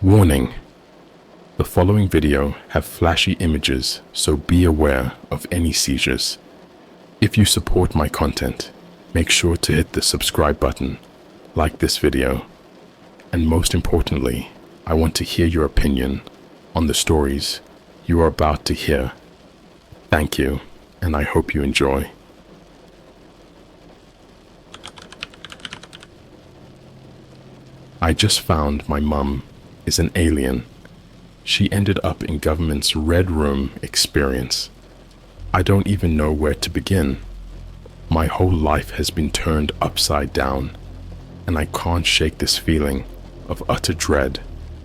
Warning: the following video have flashy images, so be aware of any seizures. If you support my content, make sure to hit the subscribe button, like this video, and most importantly, I want to hear your opinion on the stories you are about to hear. Thank you, and I hope you enjoy. I just found my mum is an alien. She ended up in government's Red Room experience. I don't even know where to begin. My whole life has been turned upside down, and I can't shake this feeling of utter dread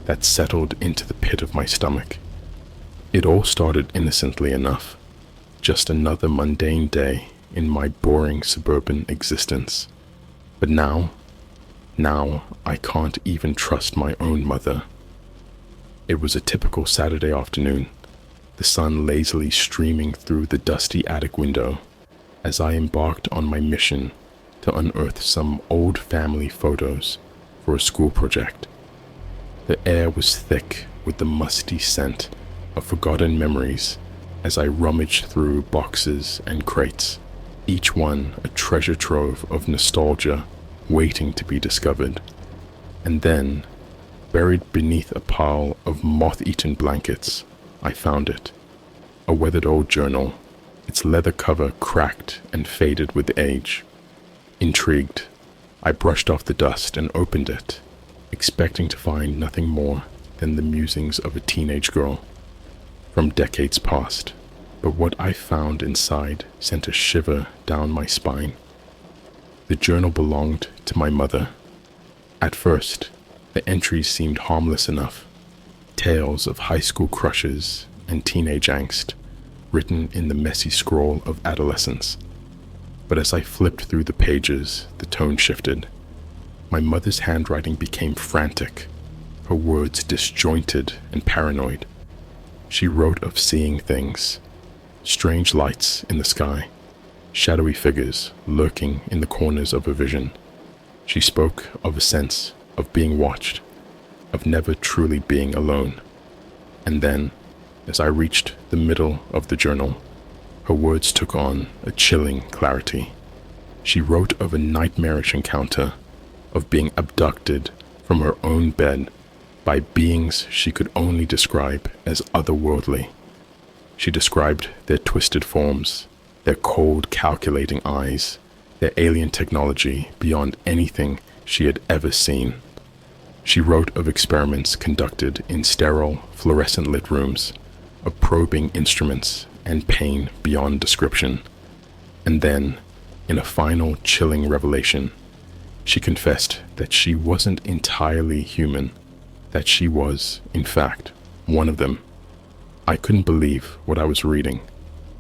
that settled into the pit of my stomach. It all started innocently enough, just another mundane day in my boring suburban existence. But now I can't even trust my own mother. It was a typical Saturday afternoon, the sun lazily streaming through the dusty attic window as I embarked on my mission to unearth some old family photos for a school project. The air was thick with the musty scent of forgotten memories as I rummaged through boxes and crates, each one a treasure trove of nostalgia waiting to be discovered. And then, buried beneath a pile of moth-eaten blankets, I found it. A weathered old journal, its leather cover cracked and faded with age. Intrigued, I brushed off the dust and opened it, expecting to find nothing more than the musings of a teenage girl from decades past. But what I found inside sent a shiver down my spine. The journal belonged to my mother. At first, the entries seemed harmless enough. Tales of high school crushes and teenage angst, written in the messy scroll of adolescence. But as I flipped through the pages, the tone shifted. My mother's handwriting became frantic, her words disjointed and paranoid. She wrote of seeing things, strange lights in the sky, shadowy figures lurking in the corners of her vision. She spoke of a sense of being watched, of never truly being alone. And then, as I reached the middle of the journal, her words took on a chilling clarity. She wrote of a nightmarish encounter, of being abducted from her own bed by beings she could only describe as otherworldly. She described their twisted forms, their cold, calculating eyes, their alien technology beyond anything she had ever seen. She wrote of experiments conducted in sterile, fluorescent-lit rooms, of probing instruments and pain beyond description. And then, in a final chilling revelation, she confessed that she wasn't entirely human, that she was, in fact, one of them. I couldn't believe what I was reading.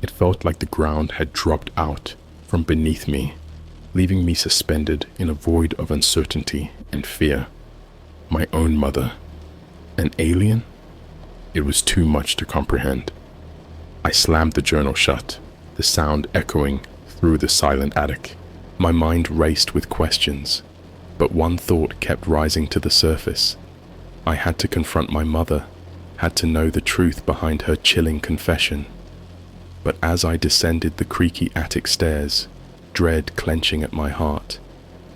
It felt like the ground had dropped out from beneath me, leaving me suspended in a void of uncertainty and fear. My own mother, an alien? It was too much to comprehend. I slammed the journal shut, the sound echoing through the silent attic. My mind raced with questions, but one thought kept rising to the surface. I had to confront my mother, had to know the truth behind her chilling confession. But as I descended the creaky attic stairs, dread clenching at my heart,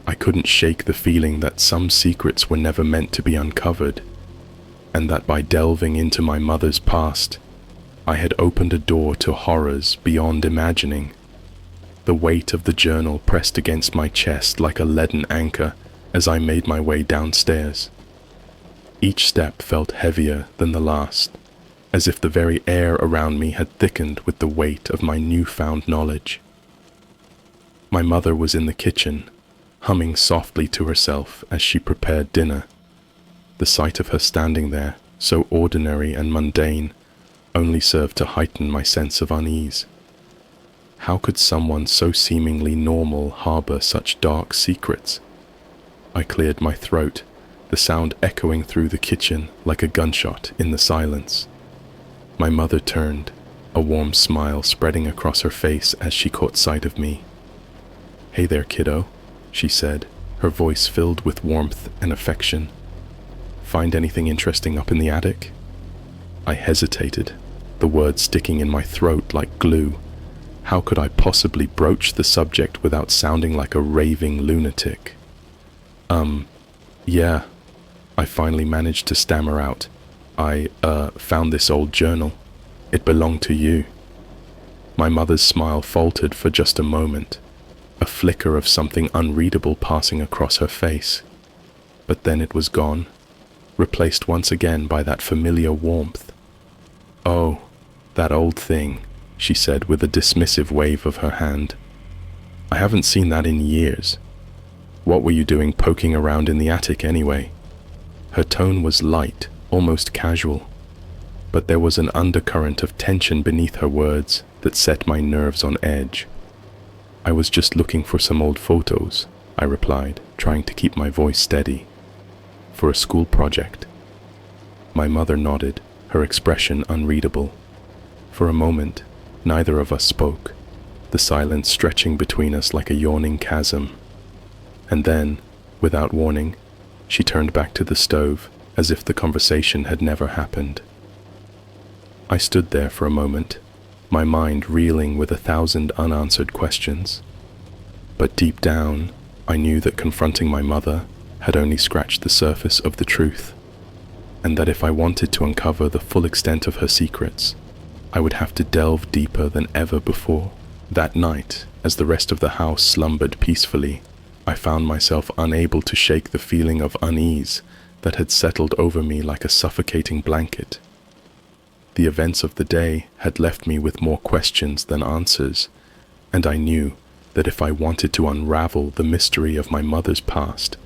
I couldn't shake the feeling that some secrets were never meant to be uncovered, and that by delving into my mother's past, I had opened a door to horrors beyond imagining. The weight of the journal pressed against my chest like a leaden anchor as I made my way downstairs. Each step felt heavier than the last, as if the very air around me had thickened with the weight of my newfound knowledge. My mother was in the kitchen, humming softly to herself as she prepared dinner. The sight of her standing there, so ordinary and mundane, only served to heighten my sense of unease. How could someone so seemingly normal harbor such dark secrets? I cleared my throat, the sound echoing through the kitchen like a gunshot in the silence. My mother turned, a warm smile spreading across her face as she caught sight of me. "Hey there, kiddo," she said, her voice filled with warmth and affection. find anything interesting up in the attic?" I hesitated, the words sticking in my throat like glue. How could I possibly broach the subject without sounding like a raving lunatic? Yeah, I finally managed to stammer out. I found this old journal. It belonged to you." My mother's smile faltered for just a moment, a flicker of something unreadable passing across her face. But then it was gone, replaced once again by that familiar warmth. "Oh, that old thing," she said with a dismissive wave of her hand. "I haven't seen that in years. What were you doing poking around in the attic anyway?" Her tone was light, almost casual, but there was an undercurrent of tension beneath her words that set my nerves on edge. "I was just looking for some old photos," I replied, trying to keep my voice steady. "For a school project." My mother nodded, her expression unreadable. For a moment, neither of us spoke, the silence stretching between us like a yawning chasm. And then, without warning, she turned back to the stove, as if the conversation had never happened. I stood there for a moment, my mind reeling with 1,000 unanswered questions. But deep down, I knew that confronting my mother had only scratched the surface of the truth, and that if I wanted to uncover the full extent of her secrets, I would have to delve deeper than ever before. That night, as the rest of the house slumbered peacefully, I found myself unable to shake the feeling of unease that had settled over me like a suffocating blanket. The events of the day had left me with more questions than answers, and I knew that if I wanted to unravel the mystery of my mother's past,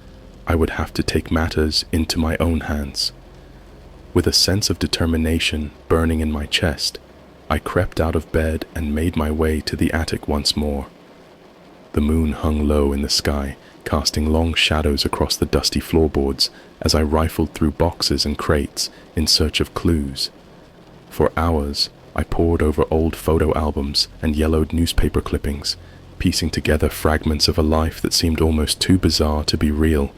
I would have to take matters into my own hands. With a sense of determination burning in my chest, I crept out of bed and made my way to the attic once more. The moon hung low in the sky, casting long shadows across the dusty floorboards as I rifled through boxes and crates in search of clues. For hours, I pored over old photo albums and yellowed newspaper clippings, piecing together fragments of a life that seemed almost too bizarre to be real.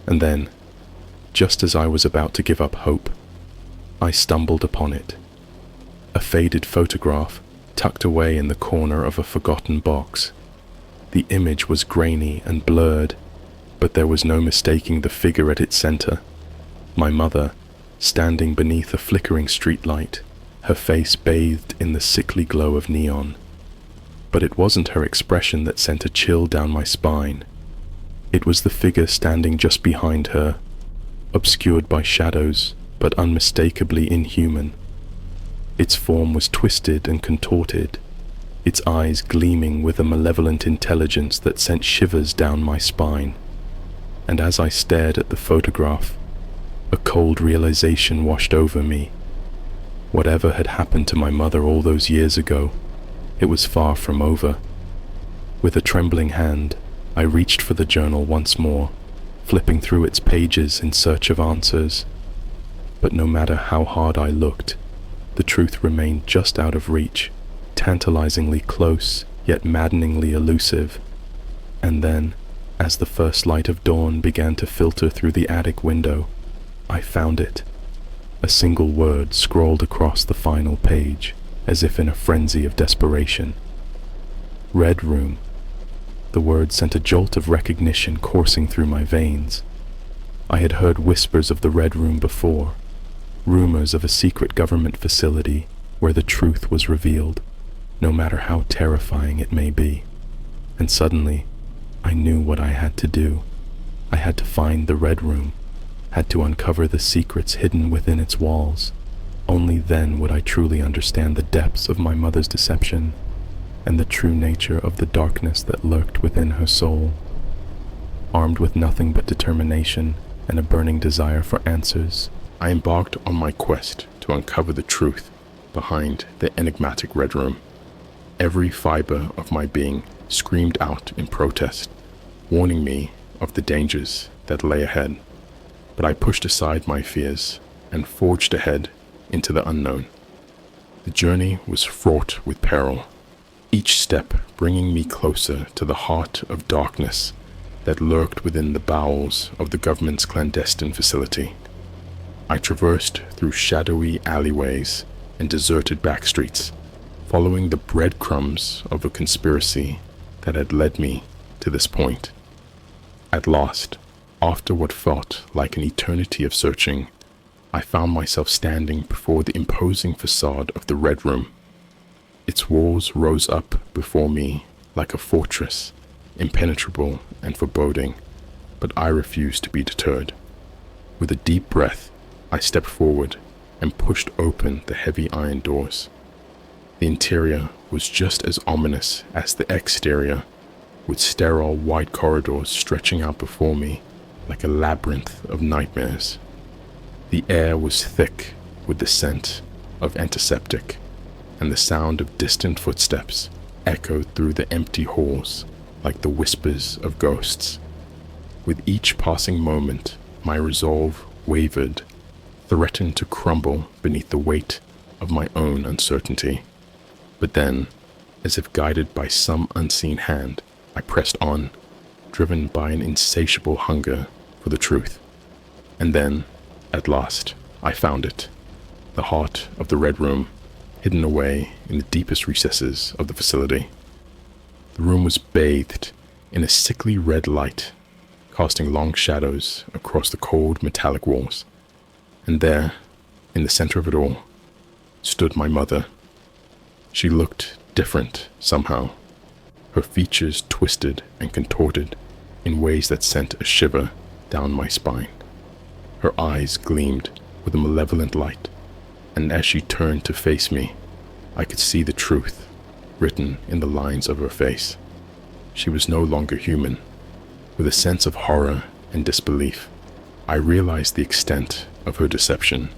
And then, just as I was about to give up hope, I stumbled upon it. A faded photograph tucked away in the corner of a forgotten box. The image was grainy and blurred, but there was no mistaking the figure at its center. My mother, standing beneath a flickering streetlight, her face bathed in the sickly glow of neon. But it wasn't her expression that sent a chill down my spine. It was the figure standing just behind her, obscured by shadows, but unmistakably inhuman. Its form was twisted and contorted, its eyes gleaming with a malevolent intelligence that sent shivers down my spine. And as I stared at the photograph, a cold realization washed over me. Whatever had happened to my mother all those years ago, it was far from over. With a trembling hand, I reached for the journal once more, flipping through its pages in search of answers. But no matter how hard I looked, the truth remained just out of reach, tantalizingly close, yet maddeningly elusive. And then, as the first light of dawn began to filter through the attic window, I found it. A single word scrawled across the final page, as if in a frenzy of desperation. Red Room. The word sent a jolt of recognition coursing through my veins. I had heard whispers of the Red Room before, rumors of a secret government facility where the truth was revealed, no matter how terrifying it may be. And suddenly, I knew what I had to do. I had to find the Red Room, had to uncover the secrets hidden within its walls. Only then would I truly understand the depths of my mother's deception and the true nature of the darkness that lurked within her soul. Armed with nothing but determination and a burning desire for answers, I embarked on my quest to uncover the truth behind the enigmatic Red Room. Every fiber of my being screamed out in protest, warning me of the dangers that lay ahead. But I pushed aside my fears and forged ahead into the unknown. The journey was fraught with peril, each step bringing me closer to the heart of darkness that lurked within the bowels of the government's clandestine facility. I traversed through shadowy alleyways and deserted back streets, following the breadcrumbs of a conspiracy that had led me to this point. At last, after what felt like an eternity of searching, I found myself standing before the imposing facade of the Red Room. Its walls rose up before me like a fortress, impenetrable and foreboding, but I refused to be deterred. With a deep breath, I stepped forward and pushed open the heavy iron doors. The interior was just as ominous as the exterior, with sterile white corridors stretching out before me like a labyrinth of nightmares. The air was thick with the scent of antiseptic, and the sound of distant footsteps echoed through the empty halls like the whispers of ghosts. With each passing moment, my resolve wavered, threatened to crumble beneath the weight of my own uncertainty. But then, as if guided by some unseen hand, I pressed on, driven by an insatiable hunger for the truth. And then, at last, I found it, the heart of the Red Room, hidden away in the deepest recesses of the facility. The room was bathed in a sickly red light, casting long shadows across the cold metallic walls. And there, in the center of it all, stood my mother. She looked different somehow, her features twisted and contorted in ways that sent a shiver down my spine. Her eyes gleamed with a malevolent light, and as she turned to face me, I could see the truth written in the lines of her face. She was no longer human. With a sense of horror and disbelief, I realized the extent of her deception.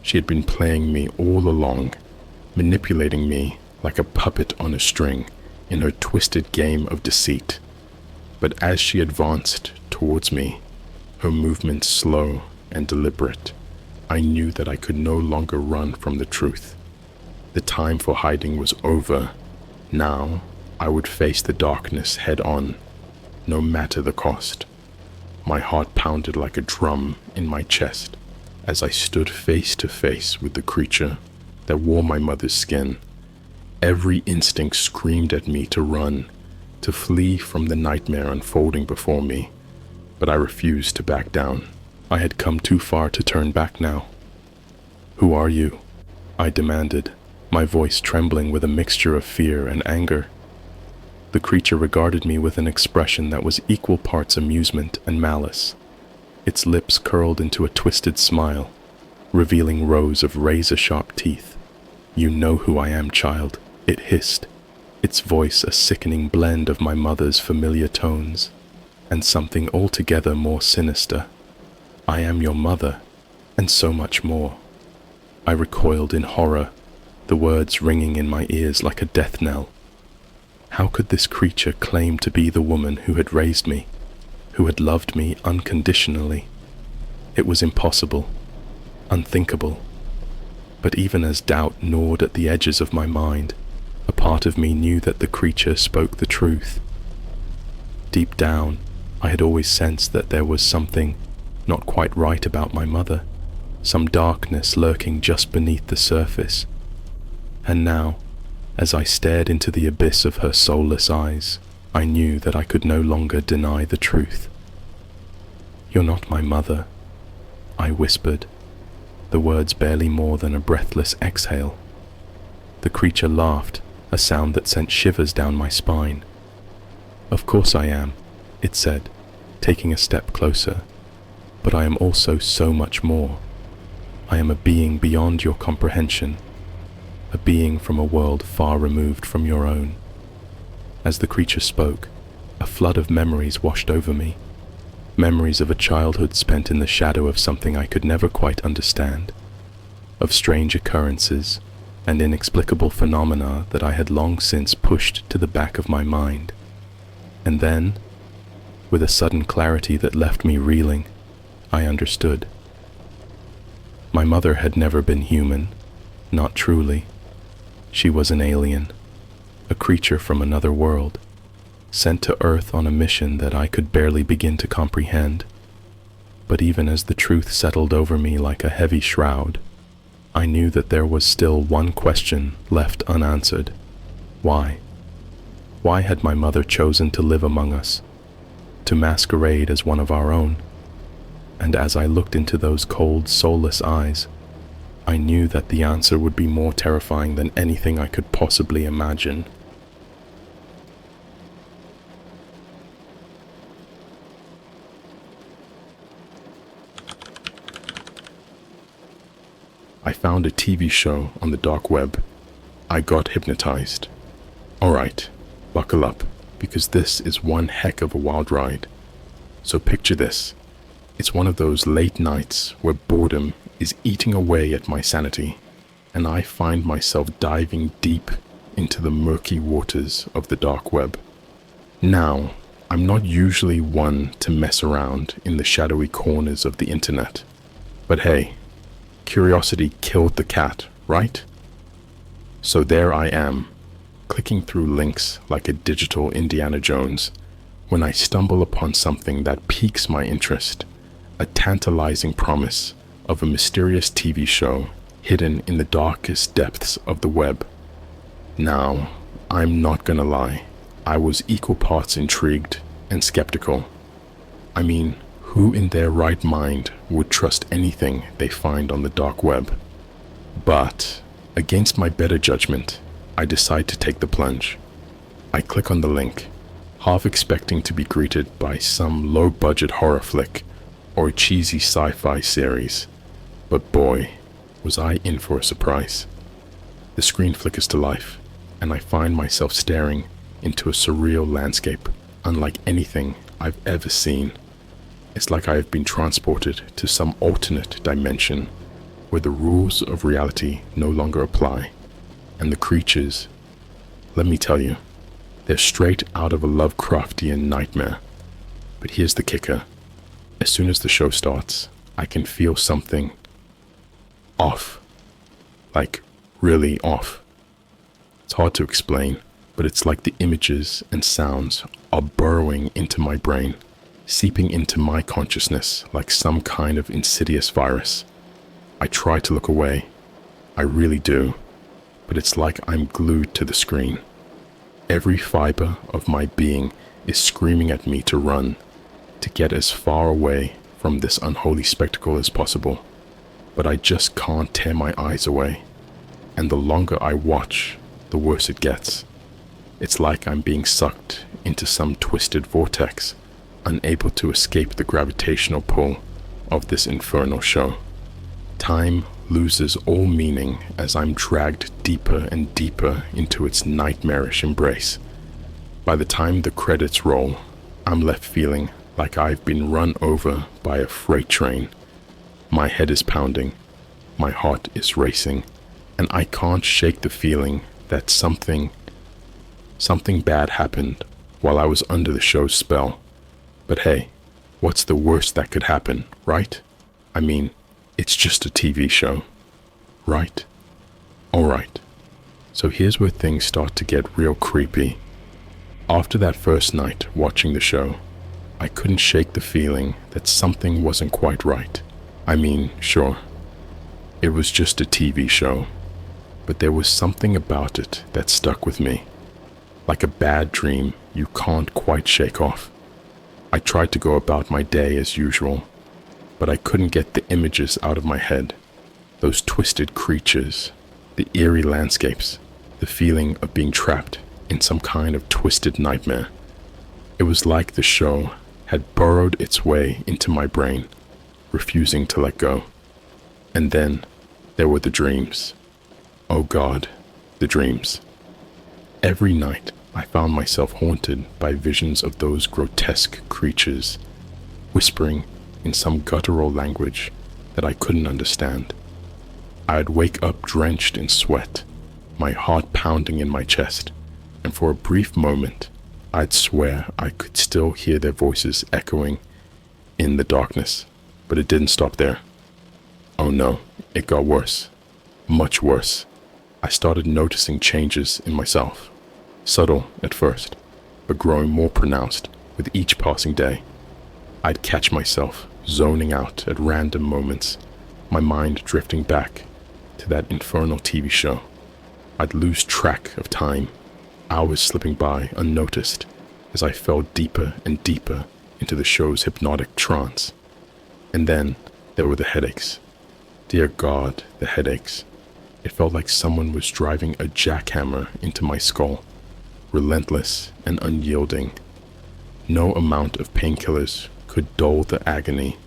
She had been playing me all along, manipulating me like a puppet on a string in her twisted game of deceit. But as she advanced towards me, her movements slow and deliberate, I knew that I could no longer run from the truth. The time for hiding was over. Now I would face the darkness head on, no matter the cost. My heart pounded like a drum in my chest as I stood face to face with the creature that wore my mother's skin. Every instinct screamed at me to run, to flee from the nightmare unfolding before me, but I refused to back down. I had come too far to turn back now. "Who are you?" I demanded, my voice trembling with a mixture of fear and anger. The creature regarded me with an expression that was equal parts amusement and malice. Its lips curled into a twisted smile, revealing rows of razor-sharp teeth. "You know who I am, child," it hissed, its voice a sickening blend of my mother's familiar tones and something altogether more sinister. "I am your mother, and so much more." I recoiled in horror, the words ringing in my ears like a death knell. How could this creature claim to be the woman who had raised me, who had loved me unconditionally? It was impossible, unthinkable. But even as doubt gnawed at the edges of my mind, a part of me knew that the creature spoke the truth. Deep down, I had always sensed that there was something not quite right about my mother, some darkness lurking just beneath the surface. And now, as I stared into the abyss of her soulless eyes, I knew that I could no longer deny the truth. "You're not my mother," I whispered, the words barely more than a breathless exhale. The creature laughed, a sound that sent shivers down my spine. "Of course I am," it said, taking a step closer. "But I am also so much more. I am a being beyond your comprehension, a being from a world far removed from your own." As the creature spoke, a flood of memories washed over me, memories of a childhood spent in the shadow of something I could never quite understand, of strange occurrences and inexplicable phenomena that I had long since pushed to the back of my mind. And then, with a sudden clarity that left me reeling, I understood. My mother had never been human, not truly. She was an alien, a creature from another world, sent to Earth on a mission that I could barely begin to comprehend. But even as the truth settled over me like a heavy shroud, I knew that there was still one question left unanswered. Why? Why had my mother chosen to live among us, to masquerade as one of our own? And as I looked into those cold, soulless eyes, I knew that the answer would be more terrifying than anything I could possibly imagine. I found a TV show on the dark web. I got hypnotized. Alright, buckle up, because this is one heck of a wild ride. So picture this. It's one of those late nights where boredom is eating away at my sanity, and I find myself diving deep into the murky waters of the dark web. Now, I'm not usually one to mess around in the shadowy corners of the internet, but hey, curiosity killed the cat, right? So there I am, clicking through links like a digital Indiana Jones, when I stumble upon something that piques my interest, a tantalizing promise of a mysterious TV show hidden in the darkest depths of the web. Now, I'm not gonna lie, I was equal parts intrigued and skeptical. I mean, who in their right mind would trust anything they find on the dark web? But, against my better judgment, I decide to take the plunge. I click on the link, half expecting to be greeted by some low-budget horror flick or a cheesy sci-fi series. But boy, was I in for a surprise. The screen flickers to life, and I find myself staring into a surreal landscape unlike anything I've ever seen. It's like I have been transported to some alternate dimension where the rules of reality no longer apply, and the creatures, let me tell you, they're straight out of a Lovecraftian nightmare. But here's the kicker. As soon as the show starts, I can feel something off. Like, really off. It's hard to explain, but it's like the images and sounds are burrowing into my brain, seeping into my consciousness like some kind of insidious virus. I try to look away. I really do. But it's like I'm glued to the screen. Every fiber of my being is screaming at me to run, to get as far away from this unholy spectacle as possible. But I just can't tear my eyes away. And the longer I watch, the worse it gets. It's like I'm being sucked into some twisted vortex, unable to escape the gravitational pull of this infernal show. Time loses all meaning as I'm dragged deeper and deeper into its nightmarish embrace. By the time the credits roll, I'm left feeling like I've been run over by a freight train. My head is pounding, my heart is racing, and I can't shake the feeling that something bad happened while I was under the show's spell. But hey, what's the worst that could happen, right? I mean, it's just a TV show, right? Alright, so here's where things start to get real creepy. After that first night watching the show, I couldn't shake the feeling that something wasn't quite right. I mean, sure, it was just a TV show, but there was something about it that stuck with me. Like a bad dream you can't quite shake off. I tried to go about my day as usual, but I couldn't get the images out of my head. Those twisted creatures, the eerie landscapes, the feeling of being trapped in some kind of twisted nightmare. It was like the show had burrowed its way into my brain, refusing to let go. And then there were the dreams. Oh God, the dreams. Every night I found myself haunted by visions of those grotesque creatures, whispering in some guttural language that I couldn't understand. I'd wake up drenched in sweat, my heart pounding in my chest, and for a brief moment, I'd swear I could still hear their voices echoing in the darkness, but it didn't stop there. Oh no, it got worse, much worse. I started noticing changes in myself, subtle at first, but growing more pronounced with each passing day. I'd catch myself zoning out at random moments, my mind drifting back to that infernal TV show. I'd lose track of time, hours slipping by unnoticed as I fell deeper and deeper into the show's hypnotic trance. And then there were the headaches. Dear God, the headaches. It felt like someone was driving a jackhammer into my skull, relentless and unyielding. No amount of painkillers could dull the agony,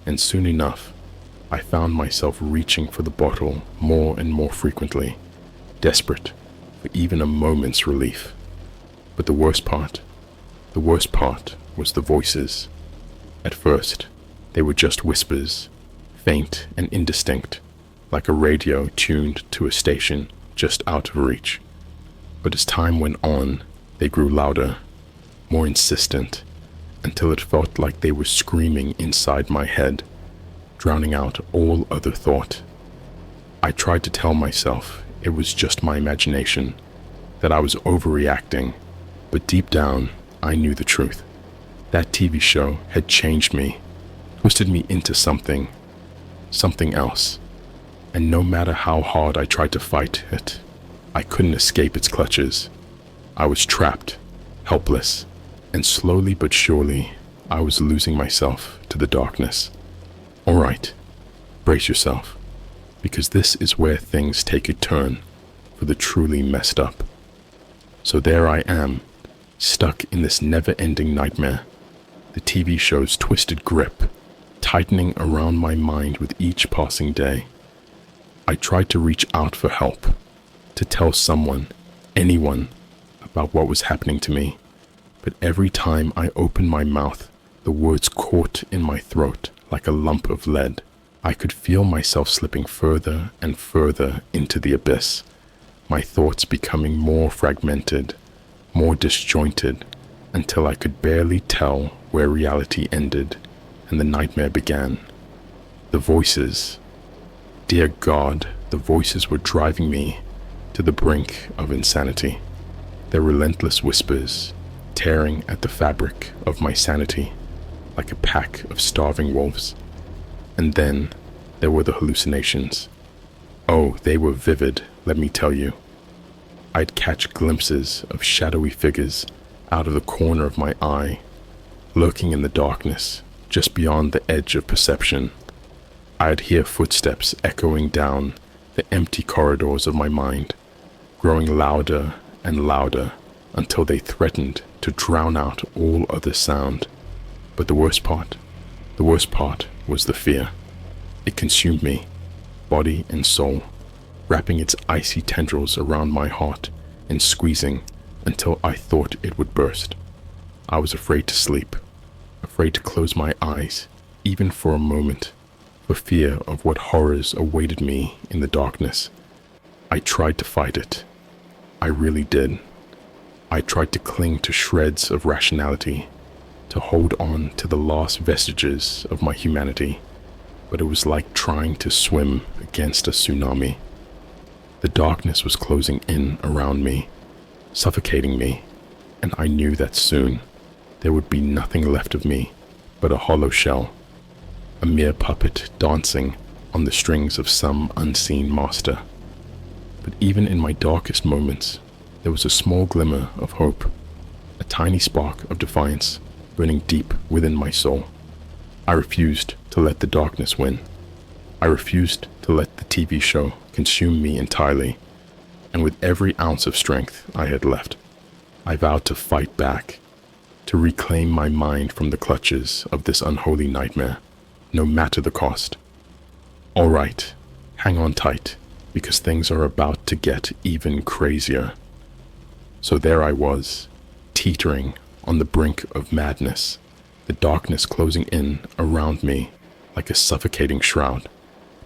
and soon enough, I found myself reaching for the bottle more and more frequently, desperate for even a moment's relief. But the worst part was the voices. At first, they were just whispers, faint and indistinct, like a radio tuned to a station just out of reach. But as time went on, they grew louder, more insistent, until it felt like they were screaming inside my head, drowning out all other thought. I tried to tell myself it was just my imagination, that I was overreacting, but deep down, I knew the truth. That TV show had changed me, twisted me into something else, and no matter how hard I tried to fight it, I couldn't escape its clutches. I was trapped, helpless, and slowly but surely, I was losing myself to the darkness. All right, brace yourself, because this is where things take a turn for the truly messed up. So there I am, stuck in this never-ending nightmare, the TV show's twisted grip tightening around my mind with each passing day. I tried to reach out for help, to tell someone, anyone, about what was happening to me, but every time I opened my mouth, the words caught in my throat like a lump of lead. I could feel myself slipping further and further into the abyss, my thoughts becoming more fragmented, more disjointed, until I could barely tell where reality ended and the nightmare began. The voices. Dear God, the voices were driving me to the brink of insanity. Their relentless whispers tearing at the fabric of my sanity like a pack of starving wolves. And then there were the hallucinations. Oh, they were vivid, let me tell you. I'd catch glimpses of shadowy figures out of the corner of my eye, lurking in the darkness just beyond the edge of perception. I'd hear footsteps echoing down the empty corridors of my mind, growing louder and louder until they threatened to drown out all other sound. But the worst part was the fear. It consumed me, body and soul, wrapping its icy tendrils around my heart and squeezing until I thought it would burst. I was afraid to sleep, afraid to close my eyes, even for a moment, for fear of what horrors awaited me in the darkness. I tried to fight it. I really did. I tried to cling to shreds of rationality, to hold on to the last vestiges of my humanity, but it was like trying to swim against a tsunami. The darkness was closing in around me, suffocating me, and I knew that soon there would be nothing left of me but a hollow shell, a mere puppet dancing on the strings of some unseen master. But even in my darkest moments, there was a small glimmer of hope, a tiny spark of defiance burning deep within my soul. I refused to let the darkness win. I refused to let the TV show consume me entirely, and with every ounce of strength I had left, I vowed to fight back, to reclaim my mind from the clutches of this unholy nightmare, no matter the cost. All right, hang on tight, because things are about to get even crazier. So there I was, teetering on the brink of madness, the darkness closing in around me like a suffocating shroud.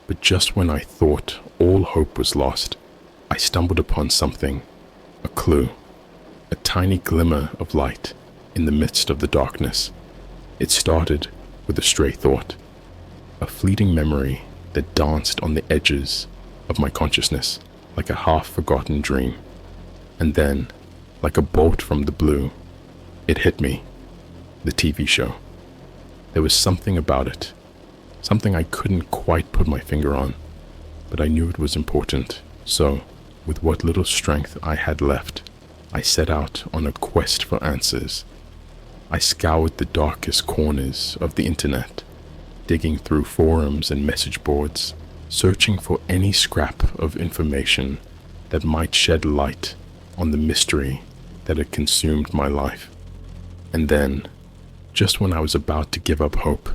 But just when I thought all hope was lost, I stumbled upon something, a clue, a tiny glimmer of light in the midst of the darkness. It started with a stray thought, a fleeting memory that danced on the edges of my consciousness like a half-forgotten dream. And then, like a bolt from the blue, it hit me, the TV show. There was something about it, something I couldn't quite put my finger on, but I knew it was important. So, with what little strength I had left, I set out on a quest for answers. I scoured the darkest corners of the internet, digging through forums and message boards, searching for any scrap of information that might shed light on the mystery that had consumed my life. And then, just when I was about to give up hope,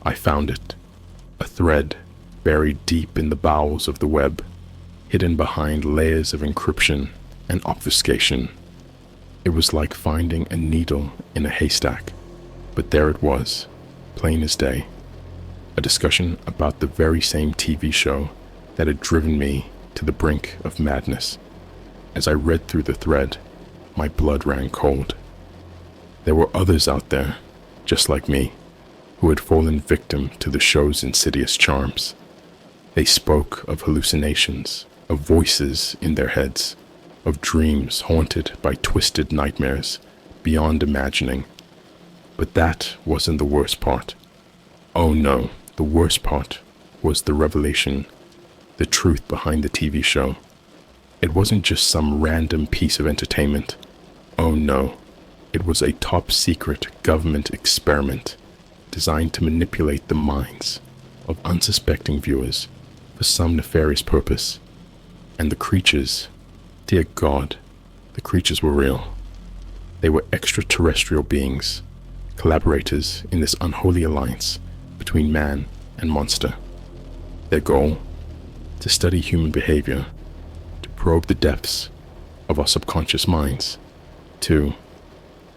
I found it. A thread buried deep in the bowels of the web, hidden behind layers of encryption and obfuscation. It was like finding a needle in a haystack, but there it was, plain as day. A discussion about the very same TV show that had driven me to the brink of madness. As I read through the thread, my blood ran cold. There were others out there, just like me, who had fallen victim to the show's insidious charms. They spoke of hallucinations, of voices in their heads, of dreams haunted by twisted nightmares beyond imagining. But that wasn't the worst part. Oh no, the worst part was the revelation, the truth behind the TV show. It wasn't just some random piece of entertainment. Oh no, it was a top-secret government experiment designed to manipulate the minds of unsuspecting viewers for some nefarious purpose. And the creatures, dear God, the creatures were real. They were extraterrestrial beings, collaborators in this unholy alliance between man and monster. Their goal? To study human behavior, to probe the depths of our subconscious minds,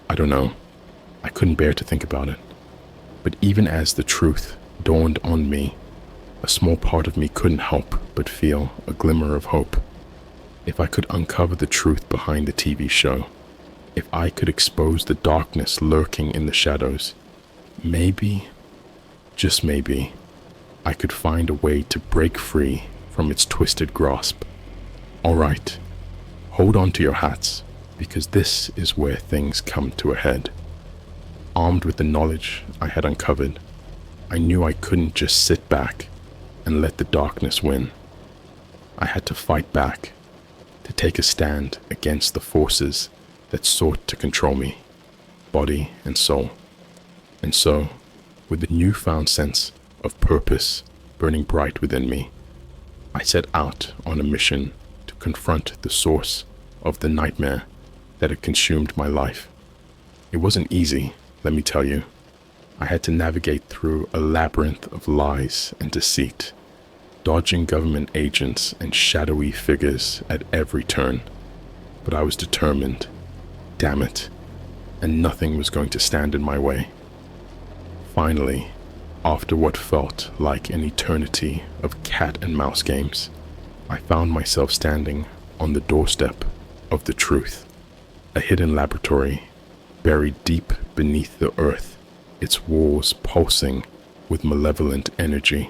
I don't know, I couldn't bear to think about it. But even as the truth dawned on me, a small part of me couldn't help but feel a glimmer of hope. If I could uncover the truth behind the TV show, if I could expose the darkness lurking in the shadows, maybe, just maybe, I could find a way to break free from its twisted grasp. All right, hold on to your hats, because this is where things come to a head. Armed with the knowledge I had uncovered, I knew I couldn't just sit back and let the darkness win. I had to fight back, to take a stand against the forces that sought to control me, body and soul. And so, with a newfound sense of purpose burning bright within me, I set out on a mission to confront the source of the nightmare that had consumed my life. It wasn't easy, let me tell you. I had to navigate through a labyrinth of lies and deceit, dodging government agents and shadowy figures at every turn. But I was determined, damn it, and nothing was going to stand in my way. Finally, after what felt like an eternity of cat and mouse games, I found myself standing on the doorstep of the truth. A hidden laboratory, buried deep beneath the earth, its walls pulsing with malevolent energy.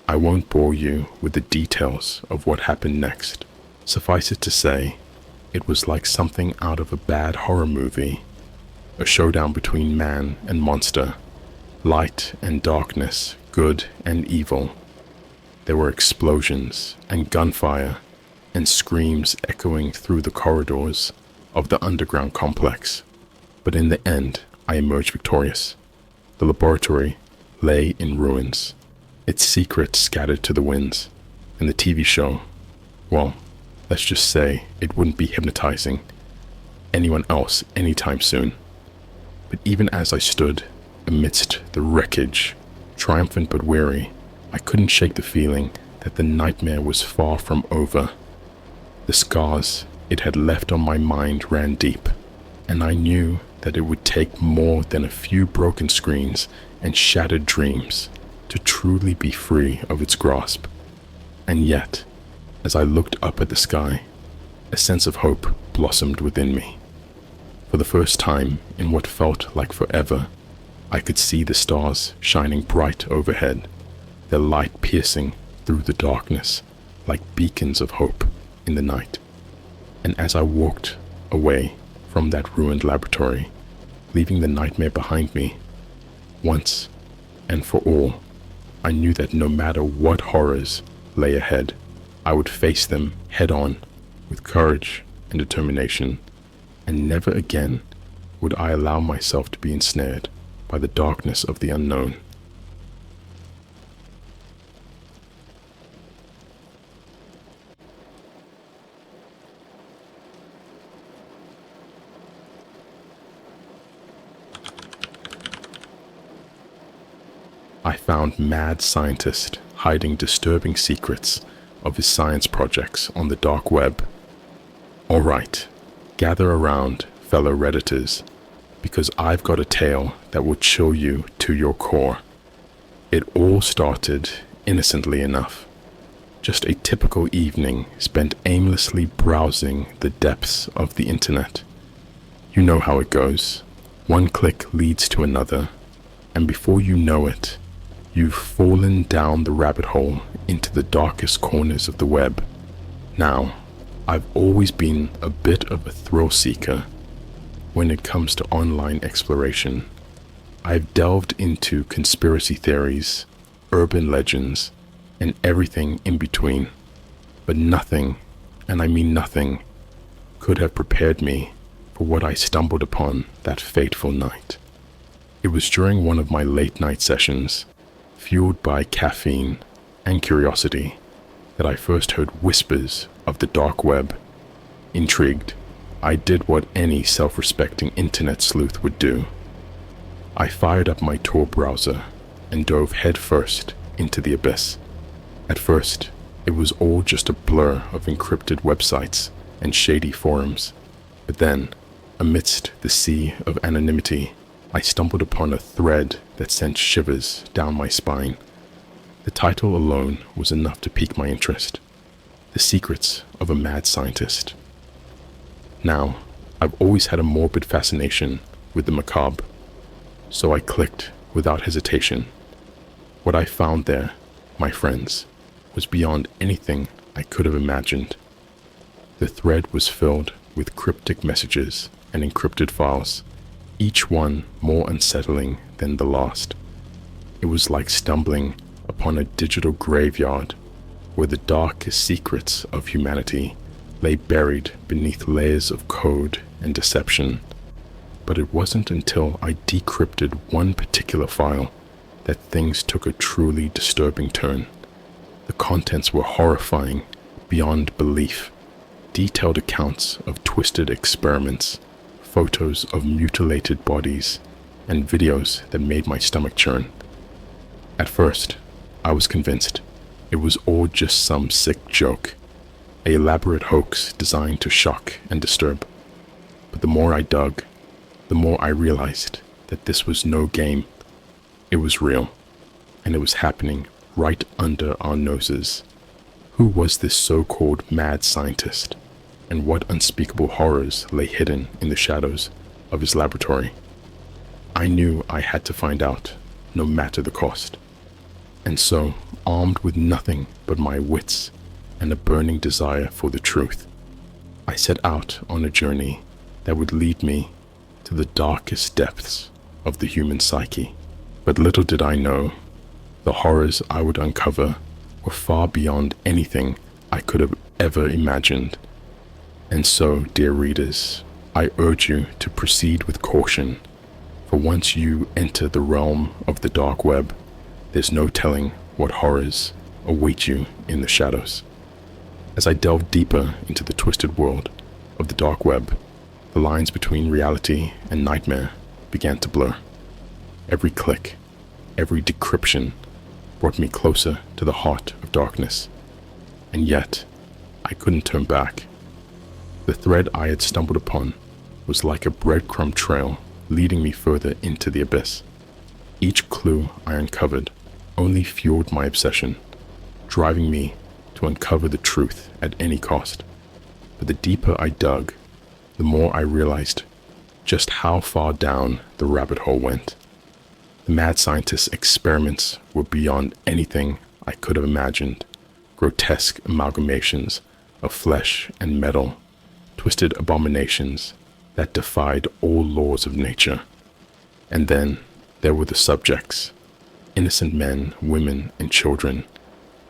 I won't bore you with the details of what happened next. Suffice it to say, it was like something out of a bad horror movie. A showdown between man and monster, light and darkness, good and evil. There were explosions and gunfire and screams echoing through the corridors of the underground complex. But in the end, I emerged victorious. The laboratory lay in ruins, its secrets scattered to the winds, and the TV show, well, let's just say it wouldn't be hypnotizing anyone else anytime soon. But even as I stood amidst the wreckage, triumphant but weary, I couldn't shake the feeling that the nightmare was far from over. The scars it had left on my mind ran deep, and I knew that it would take more than a few broken screens and shattered dreams to truly be free of its grasp. And yet, as I looked up at the sky, a sense of hope blossomed within me. For the first time in what felt like forever, I could see the stars shining bright overhead, their light piercing through the darkness like beacons of hope in the night. And as I walked away from that ruined laboratory, leaving the nightmare behind me, once and for all, I knew that no matter what horrors lay ahead, I would face them head on with courage and determination, and never again would I allow myself to be ensnared by the darkness of the unknown. I found mad scientist hiding disturbing secrets of his science projects on the dark web. Alright, gather around, fellow Redditors, because I've got a tale that will chill you to your core. It all started innocently enough. Just a typical evening spent aimlessly browsing the depths of the internet. You know how it goes. One click leads to another, and before you know it, you've fallen down the rabbit hole into the darkest corners of the web. Now, I've always been a bit of a thrill seeker when it comes to online exploration. I've delved into conspiracy theories, urban legends, and everything in between. But nothing, and I mean nothing, could have prepared me for what I stumbled upon that fateful night. It was during one of my late night sessions, fueled by caffeine and curiosity, that I first heard whispers of the dark web. Intrigued, I did what any self-respecting internet sleuth would do. I fired up my Tor browser and dove headfirst into the abyss. At first, it was all just a blur of encrypted websites and shady forums. But then, amidst the sea of anonymity, I stumbled upon a thread that sent shivers down my spine. The title alone was enough to pique my interest. The Secrets of a Mad Scientist. Now, I've always had a morbid fascination with the macabre, so I clicked without hesitation. What I found there, my friends, was beyond anything I could have imagined. The thread was filled with cryptic messages and encrypted files, each one more unsettling than the last. It was like stumbling upon a digital graveyard where the darkest secrets of humanity lay buried beneath layers of code and deception. But it wasn't until I decrypted one particular file that things took a truly disturbing turn. The contents were horrifying beyond belief. Detailed accounts of twisted experiments, photos of mutilated bodies, and videos that made my stomach churn. At first, I was convinced it was all just some sick joke, an elaborate hoax designed to shock and disturb. But the more I dug, the more I realized that this was no game. It was real, and it was happening right under our noses. Who was this so-called mad scientist, and what unspeakable horrors lay hidden in the shadows of his laboratory? I knew I had to find out, no matter the cost. And so, armed with nothing but my wits and a burning desire for the truth, I set out on a journey that would lead me to the darkest depths of the human psyche. But little did I know, the horrors I would uncover were far beyond anything I could have ever imagined. And so, dear readers, I urge you to proceed with caution, for once you enter the realm of the dark web, there's no telling what horrors await you in the shadows. As I delved deeper into the twisted world of the dark web, the lines between reality and nightmare began to blur. Every click, every decryption brought me closer to the heart of darkness. And yet, I couldn't turn back. The thread I had stumbled upon was like a breadcrumb trail leading me further into the abyss. Each clue I uncovered only fueled my obsession, driving me to uncover the truth at any cost. But the deeper I dug, the more I realized just how far down the rabbit hole went. The mad scientist's experiments were beyond anything I could have imagined. Grotesque amalgamations of flesh and metal, twisted abominations that defied all laws of nature. And then there were the subjects, innocent men, women, and children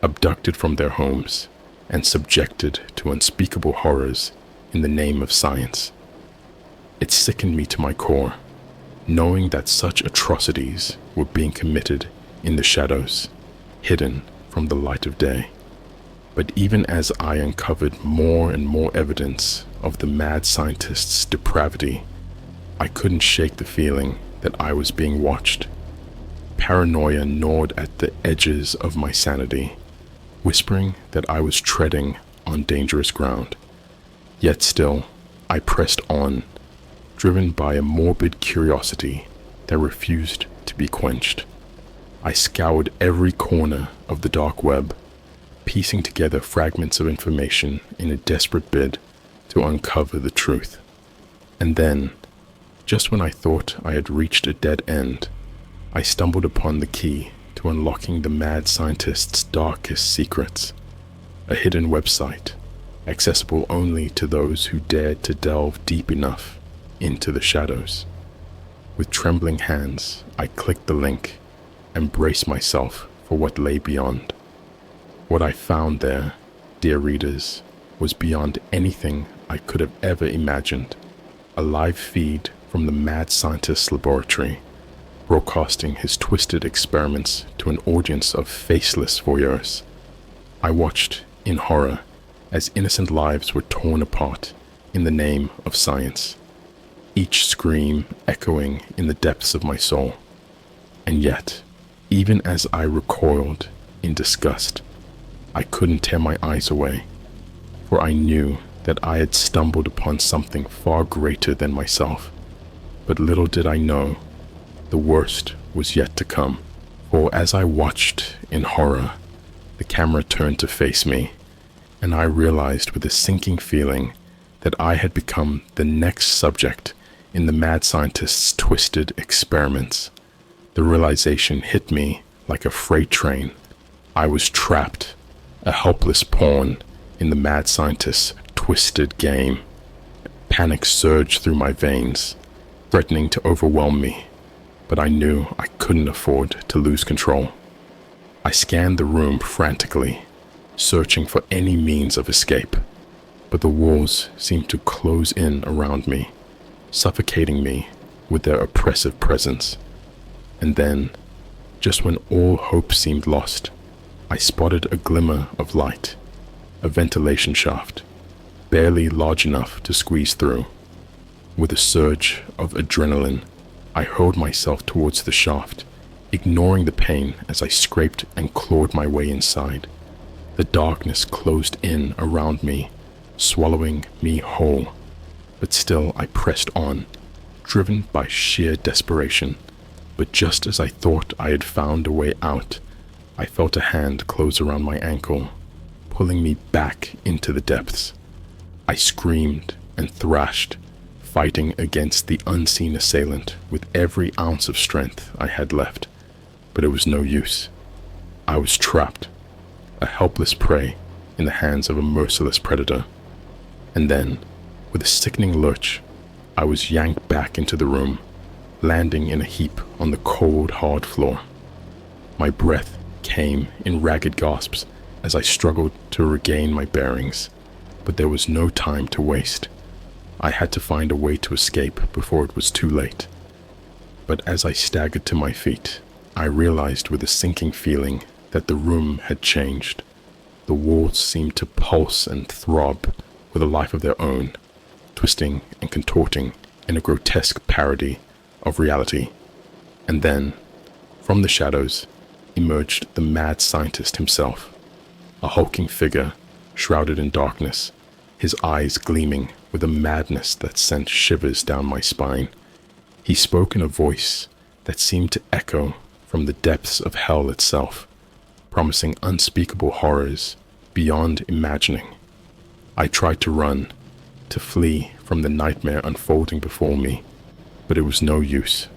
abducted from their homes and subjected to unspeakable horrors in the name of science. It sickened me to my core, knowing that such atrocities were being committed in the shadows, hidden from the light of day. But even as I uncovered more and more evidence of the mad scientist's depravity, I couldn't shake the feeling that I was being watched. Paranoia gnawed at the edges of my sanity, whispering that I was treading on dangerous ground. Yet still, I pressed on, driven by a morbid curiosity that refused to be quenched. I scoured every corner of the dark web, piecing together fragments of information in a desperate bid to uncover the truth. And then, just when I thought I had reached a dead end, I stumbled upon the key to unlocking the mad scientist's darkest secrets, a hidden website accessible only to those who dared to delve deep enough into the shadows. With trembling hands, I clicked the link and braced myself for what lay beyond. What I found there, dear readers, was beyond anything I could have ever imagined. A live feed from the mad scientist's laboratory, broadcasting his twisted experiments to an audience of faceless voyeurs. I watched in horror as innocent lives were torn apart in the name of science, each scream echoing in the depths of my soul. And yet, even as I recoiled in disgust, I couldn't tear my eyes away, for I knew that I had stumbled upon something far greater than myself. But little did I know, the worst was yet to come. For as I watched in horror, the camera turned to face me, and I realized with a sinking feeling that I had become the next subject in the mad scientist's twisted experiments. The realization hit me like a freight train. I was trapped, a helpless pawn in the mad scientist's twisted game. Panic surged through my veins, threatening to overwhelm me, but I knew I couldn't afford to lose control. I scanned the room frantically, searching for any means of escape, but the walls seemed to close in around me, suffocating me with their oppressive presence. And then, just when all hope seemed lost, I spotted a glimmer of light, a ventilation shaft, barely large enough to squeeze through. With a surge of adrenaline, I hurled myself towards the shaft, ignoring the pain as I scraped and clawed my way inside. The darkness closed in around me, swallowing me whole. But still I pressed on, driven by sheer desperation. But just as I thought I had found a way out, I felt a hand close around my ankle, pulling me back into the depths. I screamed and thrashed, fighting against the unseen assailant with every ounce of strength I had left. But it was no use. I was trapped, a helpless prey in the hands of a merciless predator. And then, with a sickening lurch, I was yanked back into the room, landing in a heap on the cold, hard floor. My breath came in ragged gasps as I struggled to regain my bearings, but there was no time to waste. I had to find a way to escape before it was too late. But as I staggered to my feet, I realized with a sinking feeling that the room had changed. The walls seemed to pulse and throb with a life of their own, twisting and contorting in a grotesque parody of reality. And then, from the shadows, emerged the mad scientist himself, a hulking figure shrouded in darkness, his eyes gleaming with a madness that sent shivers down my spine. He spoke in a voice that seemed to echo from the depths of hell itself, promising unspeakable horrors beyond imagining. I tried to run, to flee from the nightmare unfolding before me, but it was no use.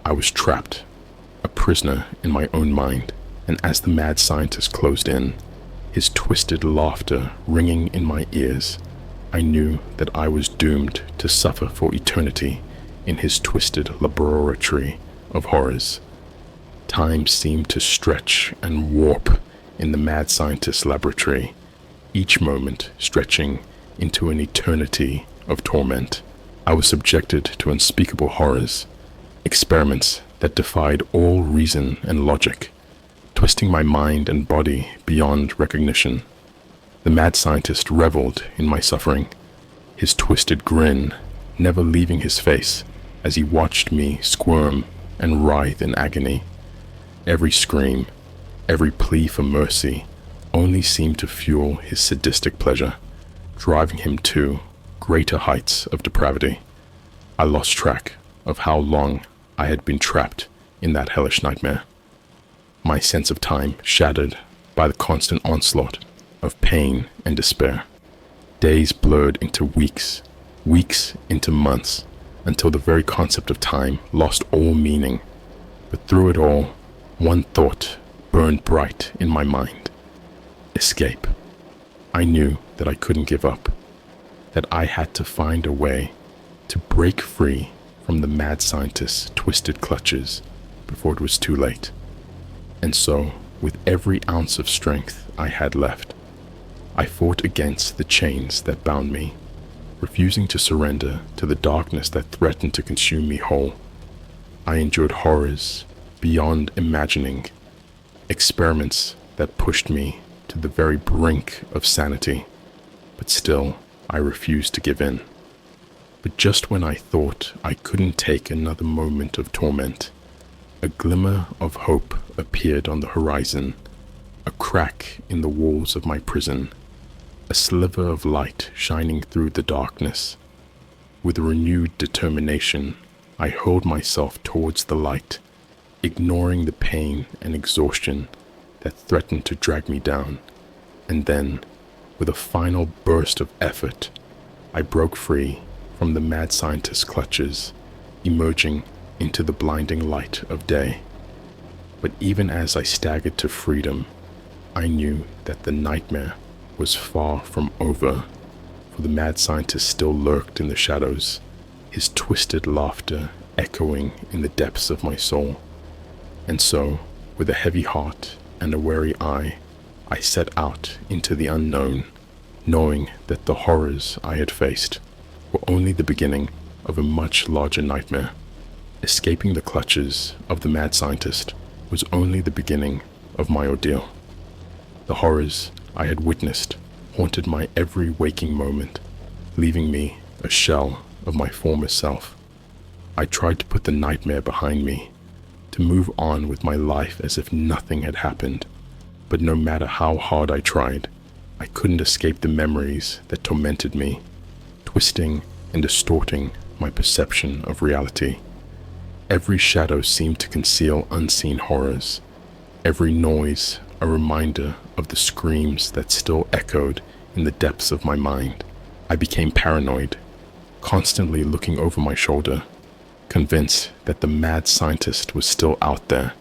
I was trapped, a prisoner in my own mind, and as the mad scientist closed in, his twisted laughter ringing in my ears, I knew that I was doomed to suffer for eternity in his twisted laboratory of horrors. Time seemed to stretch and warp in the mad scientist's laboratory, each moment stretching into an eternity of torment. I was subjected to unspeakable horrors, experiments that defied all reason and logic, twisting my mind and body beyond recognition. The mad scientist reveled in my suffering, his twisted grin never leaving his face as he watched me squirm and writhe in agony. Every scream, every plea for mercy only seemed to fuel his sadistic pleasure, driving him to greater heights of depravity. I lost track of how long I had been trapped in that hellish nightmare, my sense of time shattered by the constant onslaught of pain and despair. Days blurred into weeks, weeks into months, until the very concept of time lost all meaning. But through it all, one thought burned bright in my mind: escape. I knew that I couldn't give up, that I had to find a way to break free from the mad scientist's twisted clutches before it was too late. And so, with every ounce of strength I had left, I fought against the chains that bound me, refusing to surrender to the darkness that threatened to consume me whole. I endured horrors beyond imagining, experiments that pushed me to the very brink of sanity, but still I refused to give in. But just when I thought I couldn't take another moment of torment, a glimmer of hope appeared on the horizon, a crack in the walls of my prison, a sliver of light shining through the darkness. With renewed determination, I hurled myself towards the light, ignoring the pain and exhaustion that threatened to drag me down. And then, with a final burst of effort, I broke free from the mad scientist's clutches, emerging into the blinding light of day. But even as I staggered to freedom, I knew that the nightmare was far from over, for the mad scientist still lurked in the shadows, his twisted laughter echoing in the depths of my soul. And so, with a heavy heart and a wary eye, I set out into the unknown, knowing that the horrors I had faced were only the beginning of a much larger nightmare. Escaping the clutches of the mad scientist was only the beginning of my ordeal. The horrors I had witnessed haunted my every waking moment, leaving me a shell of my former self. I tried to put the nightmare behind me, to move on with my life as if nothing had happened, but no matter how hard I tried, I couldn't escape the memories that tormented me, twisting and distorting my perception of reality. Every shadow seemed to conceal unseen horrors, every noise a reminder of the screams that still echoed in the depths of my mind. I became paranoid, constantly looking over my shoulder, convinced that the mad scientist was still out there,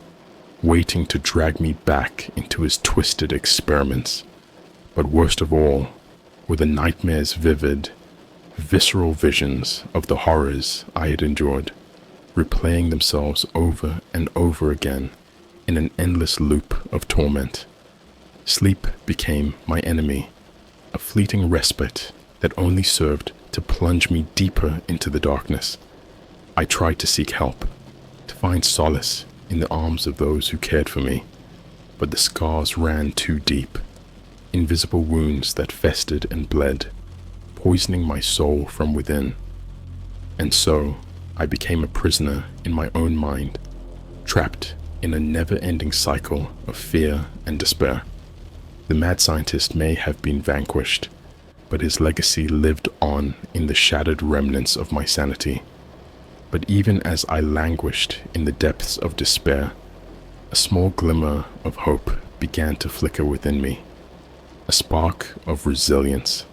waiting to drag me back into his twisted experiments. But worst of all were the nightmare's vivid, visceral visions of the horrors I had endured, replaying themselves over and over again in an endless loop of torment. Sleep became my enemy, a fleeting respite that only served to plunge me deeper into the darkness. I tried to seek help, to find solace in the arms of those who cared for me, but the scars ran too deep, invisible wounds that festered and bled, poisoning my soul from within. And so I became a prisoner in my own mind, trapped in a never-ending cycle of fear and despair. The mad scientist may have been vanquished, but his legacy lived on in the shattered remnants of my sanity. But even as I languished in the depths of despair, a small glimmer of hope began to flicker within me, a spark of resilience,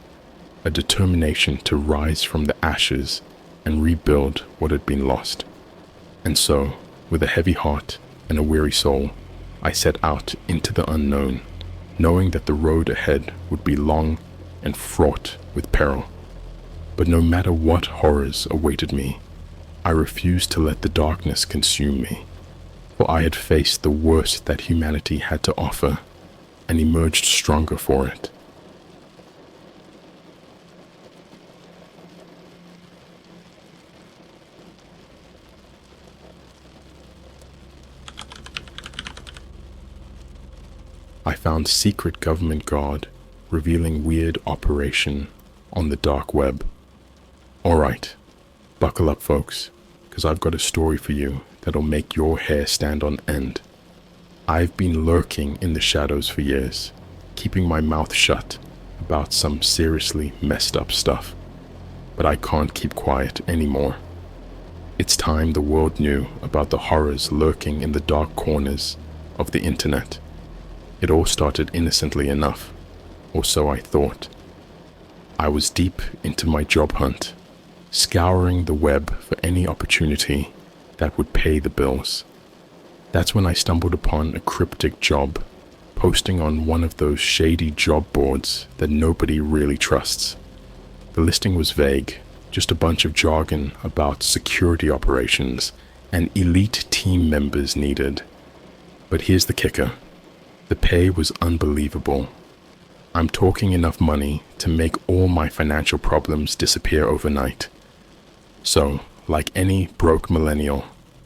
a determination to rise from the ashes and rebuild what had been lost. And so, with a heavy heart and a weary soul, I set out into the unknown, knowing that the road ahead would be long and fraught with peril. But no matter what horrors awaited me, I refused to let the darkness consume me. for I had faced the worst that humanity had to offer and emerged stronger for it. I found secret government guard revealing weird operation on the dark web. Alright, buckle up folks, because I've got a story for you that'll make your hair stand on end. I've been lurking in the shadows for years, keeping my mouth shut about some seriously messed up stuff. But I can't keep quiet anymore. It's time the world knew about the horrors lurking in the dark corners of the internet. It all started innocently enough, or so I thought. I was deep into my job hunt, scouring the web for any opportunity that would pay the bills. That's when I stumbled upon a cryptic job, posting on one of those shady job boards that nobody really trusts. The listing was vague, just a bunch of jargon about security operations and elite team members needed. But here's the kicker. The pay was unbelievable. I'm talking enough money to make all my financial problems disappear overnight. So, like any broke millennial,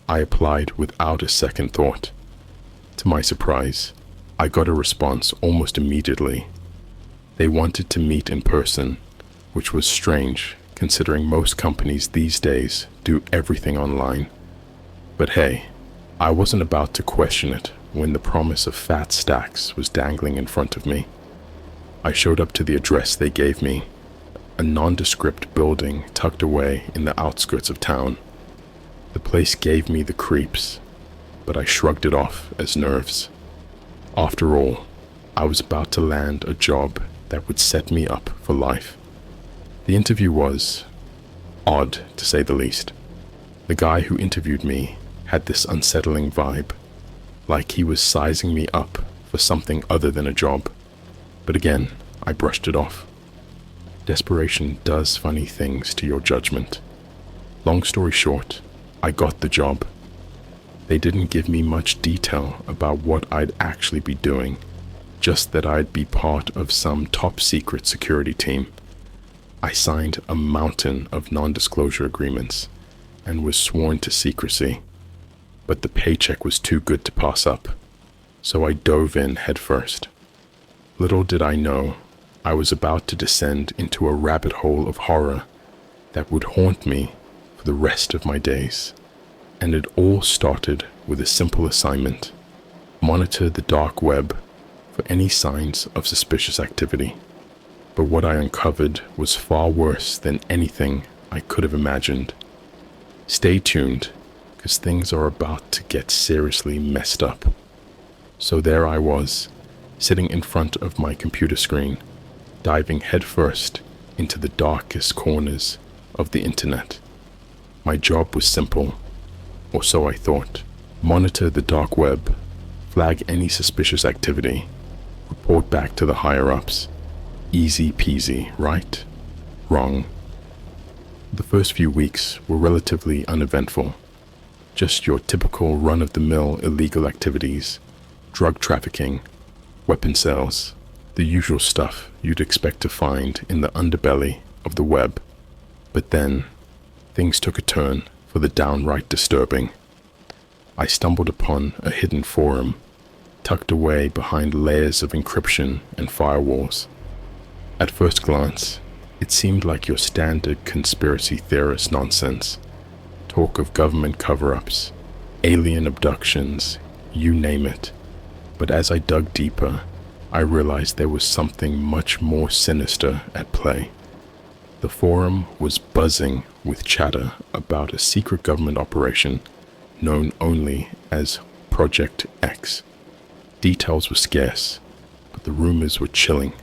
I applied without a second thought. To my surprise, I got a response almost immediately. They wanted to meet in person, which was strange considering most companies these days do everything online. But hey, I wasn't about to question it when the promise of fat stacks was dangling in front of me. I showed up to the address they gave me, a nondescript building tucked away in the outskirts of town. The place gave me the creeps, but I shrugged it off as nerves. After all, I was about to land a job that would set me up for life. The interview was odd, to say the least. The guy who interviewed me had this unsettling vibe, like he was sizing me up for something other than a job. But again, I brushed it off. Desperation does funny things to your judgment. Long story short, I got the job. They didn't give me much detail about what I'd actually be doing, just that I'd be part of some top-secret security team. I signed a mountain of non-disclosure agreements and was sworn to secrecy, but the paycheck was too good to pass up, so I dove in headfirst. Little did I know, I was about to descend into a rabbit hole of horror that would haunt me for the rest of my days. And it all started with a simple assignment: monitor the dark web for any signs of suspicious activity. But what I uncovered was far worse than anything I could have imagined. Stay tuned, because things are about to get seriously messed up. So there I was, sitting in front of my computer screen, diving headfirst into the darkest corners of the internet. My job was simple, or so I thought. Monitor the dark web, flag any suspicious activity, report back to the higher-ups. Easy peasy, right? Wrong. The first few weeks were relatively uneventful. Just your typical run-of-the-mill illegal activities, drug trafficking, weapon sales, the usual stuff you'd expect to find in the underbelly of the web. But then, things took a turn for the downright disturbing. I stumbled upon a hidden forum, tucked away behind layers of encryption and firewalls. At first glance, it seemed like your standard conspiracy theorist nonsense. Talk of government cover-ups, alien abductions, you name it. But as I dug deeper, I realized there was something much more sinister at play. The forum was buzzing with chatter about a secret government operation known only as Project X. Details were scarce, but the rumors were chilling.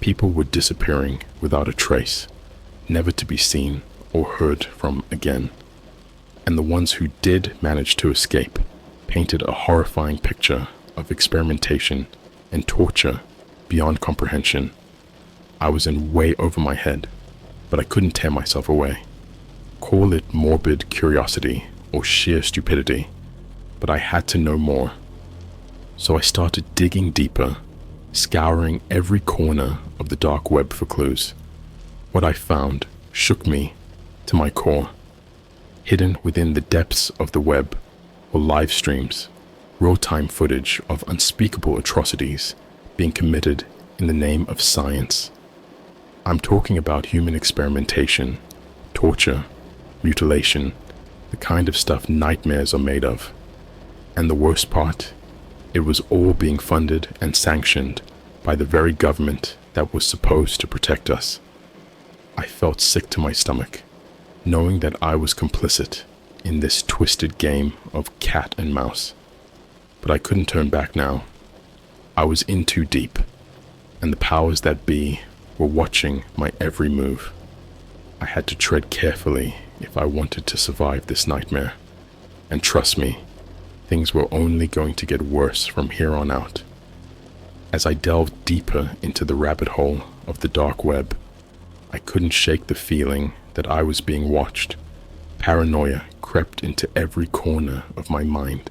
People were disappearing without a trace, never to be seen or heard from again. And the ones who did manage to escape painted a horrifying picture of experimentation and torture beyond comprehension. I was in way over my head, but I couldn't tear myself away. Call it morbid curiosity or sheer stupidity, but I had to know more. So I started digging deeper, scouring every corner of the dark web for clues. What I found shook me to my core. Hidden within the depths of the web were live streams, real-time footage of unspeakable atrocities being committed in the name of science. I'm talking about human experimentation, torture, mutilation, the kind of stuff nightmares are made of. And the worst part, it was all being funded and sanctioned by the very government that was supposed to protect us. I felt sick to my stomach, knowing that I was complicit in this twisted game of cat and mouse. But I couldn't turn back now. I was in too deep, and the powers that be were watching my every move. I had to tread carefully if I wanted to survive this nightmare. And trust me, things were only going to get worse from here on out. As I delved deeper into the rabbit hole of the dark web, I couldn't shake the feeling that I was being watched. Paranoia crept into every corner of my mind,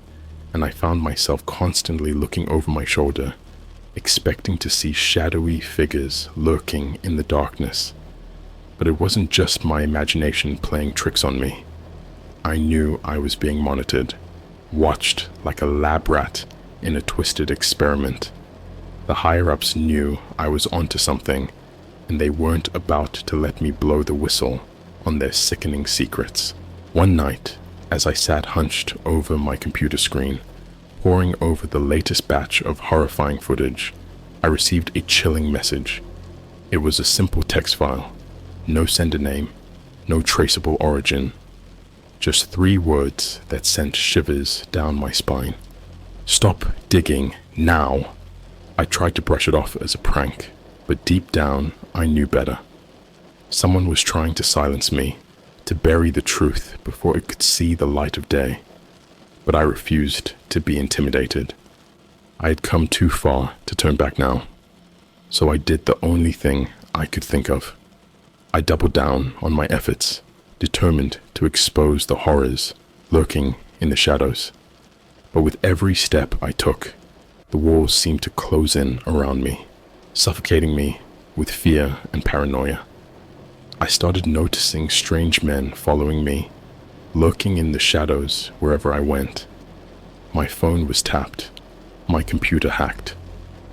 and I found myself constantly looking over my shoulder, expecting to see shadowy figures lurking in the darkness. But it wasn't just my imagination playing tricks on me. I knew I was being monitored, watched like a lab rat in a twisted experiment. The higher-ups knew I was onto something, and they weren't about to let me blow the whistle on their sickening secrets. One night, as I sat hunched over my computer screen, poring over the latest batch of horrifying footage, I received a chilling message. It was a simple text file, no sender name, no traceable origin, just 3 words that sent shivers down my spine. "Stop digging now." I tried to brush it off as a prank, but deep down I knew better. Someone was trying to silence me, to bury the truth before it could see the light of day. But I refused to be intimidated. I had come too far to turn back now. So I did the only thing I could think of. I doubled down on my efforts, determined to expose the horrors lurking in the shadows. But with every step I took, the walls seemed to close in around me, suffocating me with fear and paranoia. I started noticing strange men following me, lurking in the shadows wherever I went. My phone was tapped, my computer hacked.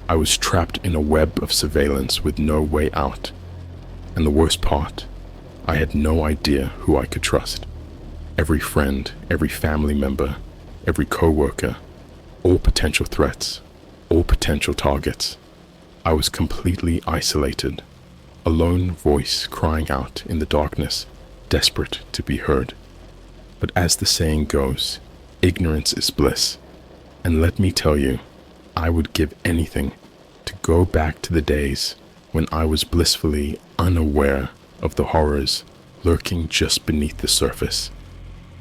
I was trapped in a web of surveillance with no way out. And the worst part, I had no idea who I could trust. Every friend, every family member, every co-worker, all potential threats, all potential targets. I was completely isolated, a lone voice crying out in the darkness, desperate to be heard. But as the saying goes, ignorance is bliss. And let me tell you, I would give anything to go back to the days when I was blissfully unaware of the horrors lurking just beneath the surface.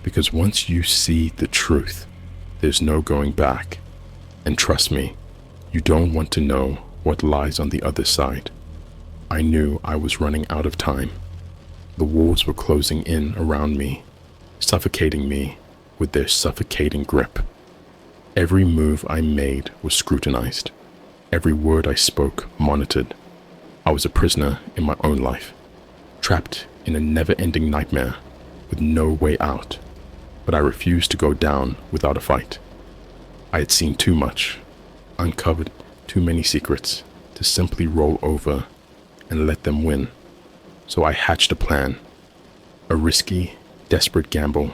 Because once you see the truth, there's no going back. And trust me, you don't want to know what lies on the other side. I knew I was running out of time. The walls were closing in around me, suffocating me with their suffocating grip. Every move I made was scrutinized. Every word I spoke monitored. I was a prisoner in my own life, trapped in a never-ending nightmare with no way out. But I refused to go down without a fight. I had seen too much, uncovered too many secrets to simply roll over and let them win. So I hatched a plan, a risky, desperate gamble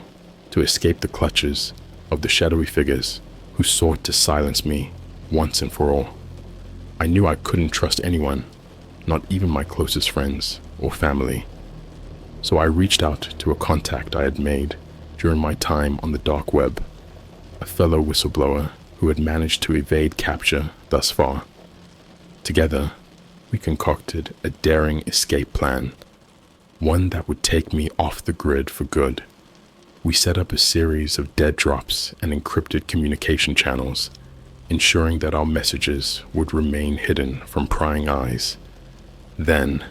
to escape the clutches of the shadowy figures who sought to silence me once and for all. I knew I couldn't trust anyone, not even my closest friends or family. So I reached out to a contact I had made during my time on the dark web, a fellow whistleblower who had managed to evade capture thus far. Together, we concocted a daring escape plan, one that would take me off the grid for good. We set up a series of dead drops and encrypted communication channels, ensuring that our messages would remain hidden from prying eyes. Then,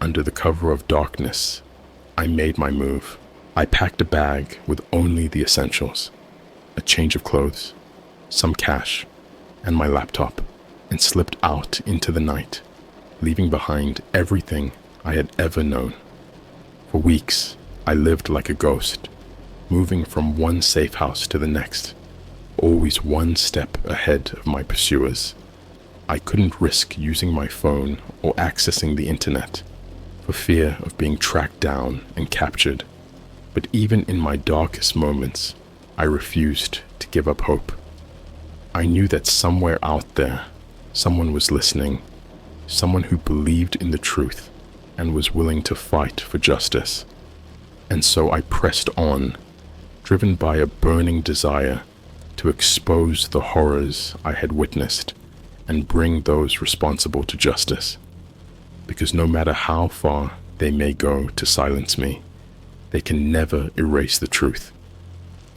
under the cover of darkness, I made my move. I packed a bag with only the essentials: a change of clothes, some cash, and my laptop, and slipped out into the night, leaving behind everything I had ever known. For weeks, I lived like a ghost, moving from one safe house to the next, always one step ahead of my pursuers. I couldn't risk using my phone or accessing the internet for fear of being tracked down and captured. But even in my darkest moments, I refused to give up hope. I knew that somewhere out there, someone was listening, someone who believed in the truth and was willing to fight for justice. And so I pressed on, driven by a burning desire to expose the horrors I had witnessed and bring those responsible to justice. Because no matter how far they may go to silence me, they can never erase the truth.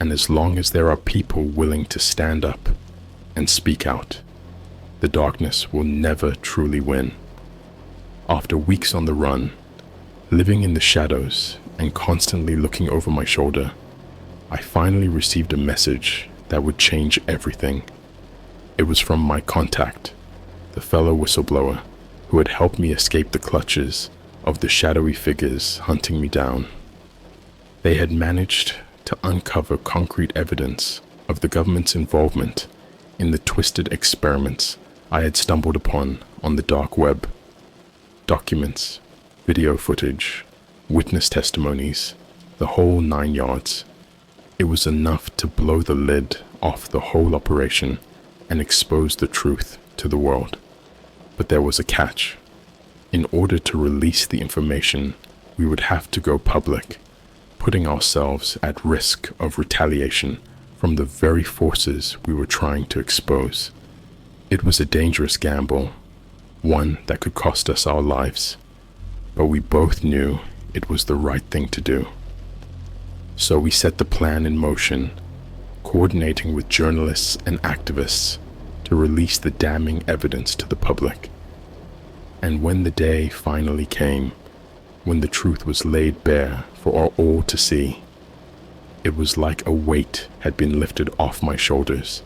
And as long as there are people willing to stand up and speak out, the darkness will never truly win. After weeks on the run, living in the shadows and constantly looking over my shoulder, I finally received a message that would change everything. It was from my contact, the fellow whistleblower who had helped me escape the clutches of the shadowy figures hunting me down. They had managed to uncover concrete evidence of the government's involvement in the twisted experiments I had stumbled upon on the dark web. Documents, video footage, witness testimonies, the whole 9 yards. It was enough to blow the lid off the whole operation and expose the truth to the world. But there was a catch. In order to release the information, we would have to go public, putting ourselves at risk of retaliation from the very forces we were trying to expose. It was a dangerous gamble, one that could cost us our lives, but we both knew it was the right thing to do. So we set the plan in motion, coordinating with journalists and activists to release the damning evidence to the public. And when the day finally came, when the truth was laid bare for all to see, it was like a weight had been lifted off my shoulders,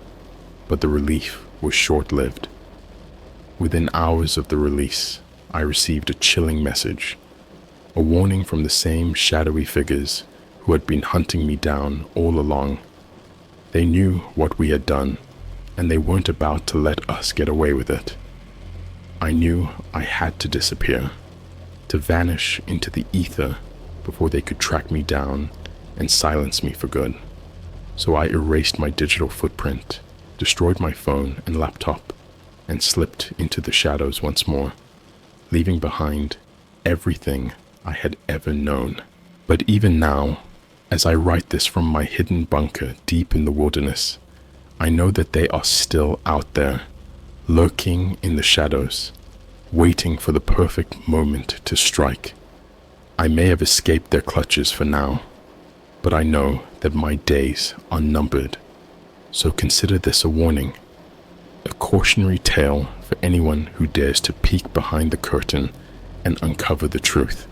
but the relief was short-lived. Within hours of the release, I received a chilling message, a warning from the same shadowy figures who had been hunting me down all along. They knew what we had done, and they weren't about to let us get away with it. I knew I had to disappear, to vanish into the ether before they could track me down and silence me for good. So I erased my digital footprint, destroyed my phone and laptop, and slipped into the shadows once more, leaving behind everything I had ever known. But even now, as I write this from my hidden bunker deep in the wilderness, I know that they are still out there, lurking in the shadows, waiting for the perfect moment to strike. I may have escaped their clutches for now, but I know that my days are numbered. So consider this a warning, a cautionary tale for anyone who dares to peek behind the curtain and uncover the truth.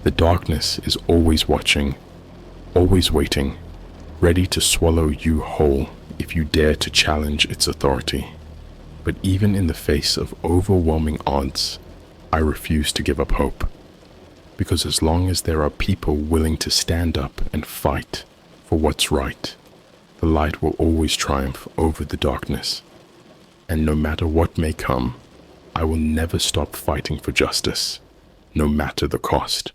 The darkness is always watching, always waiting, ready to swallow you whole if you dare to challenge its authority. But even in the face of overwhelming odds, I refuse to give up hope. Because as long as there are people willing to stand up and fight for what's right, the light will always triumph over the darkness. And no matter what may come, I will never stop fighting for justice, no matter the cost.